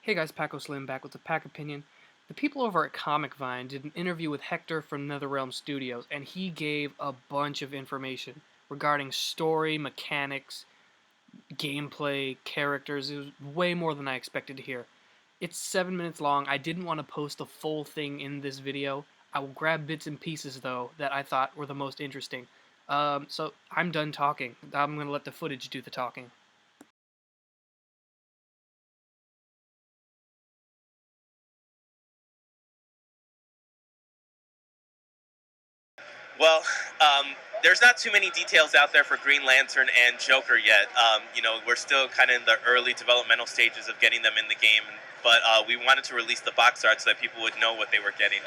Hey guys, Paco Slim back with the PacOpinion. The people over at ComicVine did an interview with Hector from NetherRealm Studios, and he gave a bunch of information regarding story, mechanics, gameplay, characters. It was way more than I expected to hear. It's 7 minutes long. I didn't want to post the full thing in this video. I will grab bits and pieces, though, that I thought were the most interesting. So I'm done talking. I'm going to let the footage do the talking. Well, there's not too many details out there for Green Lantern and Joker yet. We're still kind of in the early developmental stages of getting them in the game, but we wanted to release the box art so that people would know what they were getting.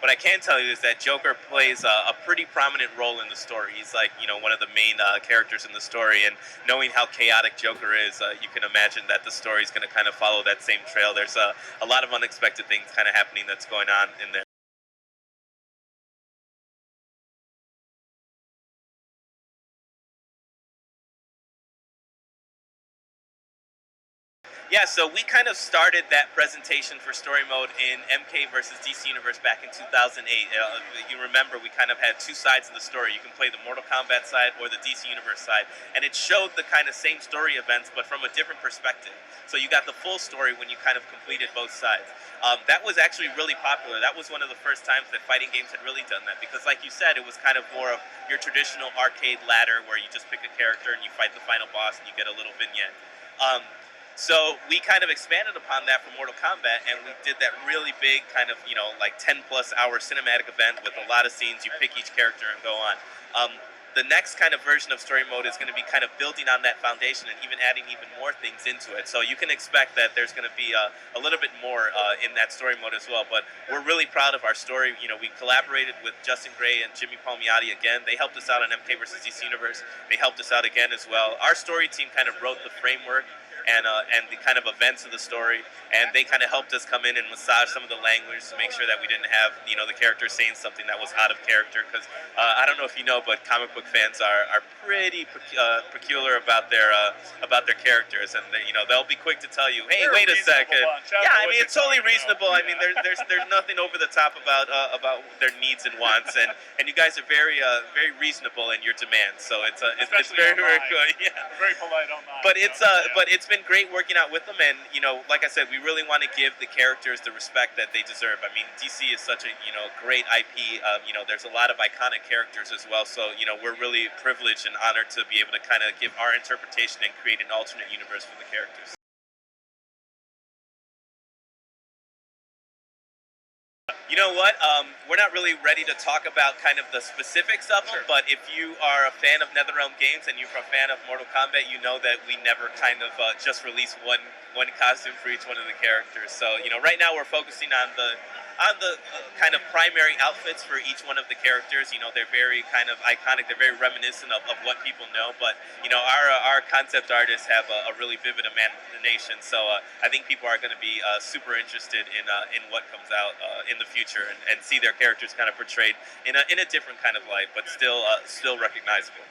What I can tell you is that Joker plays a pretty prominent role in the story. He's like, one of the main characters in the story, and knowing how chaotic Joker is, you can imagine that the story is going to kind of follow that same trail. There's a lot of unexpected things kind of happening that's going on in there. Yeah, so we kind of started that presentation for story mode in MK versus DC Universe back in 2008. You remember we kind of had two sides of the story. You can play the Mortal Kombat side or the DC Universe side, and it showed the kind of same story events but from a different perspective. So you got the full story when you kind of completed both sides. That was actually really popular. That was one of the first times that fighting games had really done that because, like you said, it was kind of more of your traditional arcade ladder where you just pick a character and you fight the final boss and you get a little vignette. So we kind of expanded upon that for Mortal Kombat, and we did that really big kind of, like 10 plus hour cinematic event with a lot of scenes. You pick each character and go on. The next kind of version of story mode is going to be kind of building on that foundation and even adding even more things into it. So you can expect that there's going to be a little bit more in that story mode as well. But we're really proud of our story. We collaborated with Justin Gray and Jimmy Palmiotti again. They helped us out on MK vs. DC Universe. They helped us out again as well. Our story team kind of wrote the framework and the kind of events of the story, and they kind of helped us come in and massage some of the language to make sure that we didn't have the character saying something that was out of character. Because I don't know if you know, but comic book fans are pretty peculiar about their characters, and they'll be quick to tell you, hey, They're wait a second. Yeah, I mean it's totally reasonable. I mean there's nothing over the top about their needs and wants, and you guys are very reasonable in your demands. So it's very very good. Yeah, very polite online. But it's been great working out with them, and like I said, we really want to give the characters the respect that they deserve. I mean, DC is such a great IP. There's a lot of iconic characters as well, so we're really privileged and honored to be able to kind of give our interpretation and create an alternate universe for the characters. You know what? We're not really ready to talk about kind of the specifics of them, but if you are a fan of NetherRealm games and you're a fan of Mortal Kombat, you know that we never kind of just release one costume for each one of the characters. So right now we're focusing on the kind of primary outfits for each one of the characters. They're very kind of iconic. They're very reminiscent of what people know. But our concept artists have a really vivid imagination. So I think people are going to be super interested in what comes out in the future and see their characters kind of portrayed in a different kind of light, but still recognizable.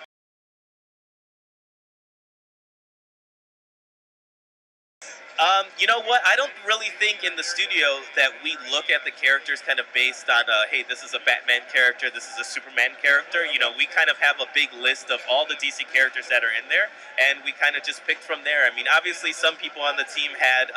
You know what? I don't really think in the studio that we look at the characters kind of based on, hey, this is a Batman character, this is a Superman character. We kind of have a big list of all the DC characters that are in there, and we kind of just picked from there. I mean, obviously, some people on the team had.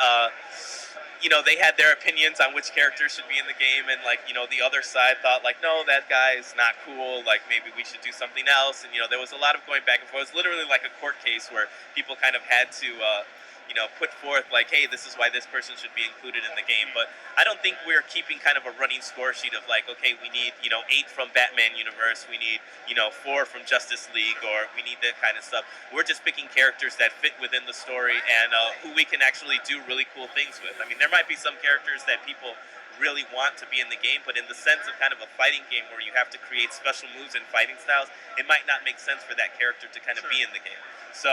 They had their opinions on which characters should be in the game, and the other side thought like, no, that guy is not cool. Like maybe we should do something else. And there was a lot of going back and forth. It was literally like a court case where people kind of had to. Put forth like, hey, this is why this person should be included in the game. But I don't think we're keeping kind of a running score sheet of like, okay, we need 8 from Batman universe, we need 4 from Justice League, or we need that kind of stuff. We're just picking characters that fit within the story and who we can actually do really cool things with. I mean, there might be some characters that people really want to be in the game, but in the sense of kind of a fighting game where you have to create special moves and fighting styles, it might not make sense for that character to kind of be in the game. So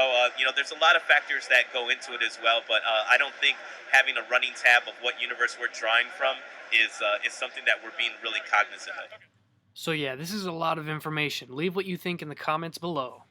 there's a lot of factors that go into it as well, but I don't think having a running tab of what universe we're drawing from is something that we're being really cognizant of. So yeah, this is a lot of information. Leave what you think in the comments below.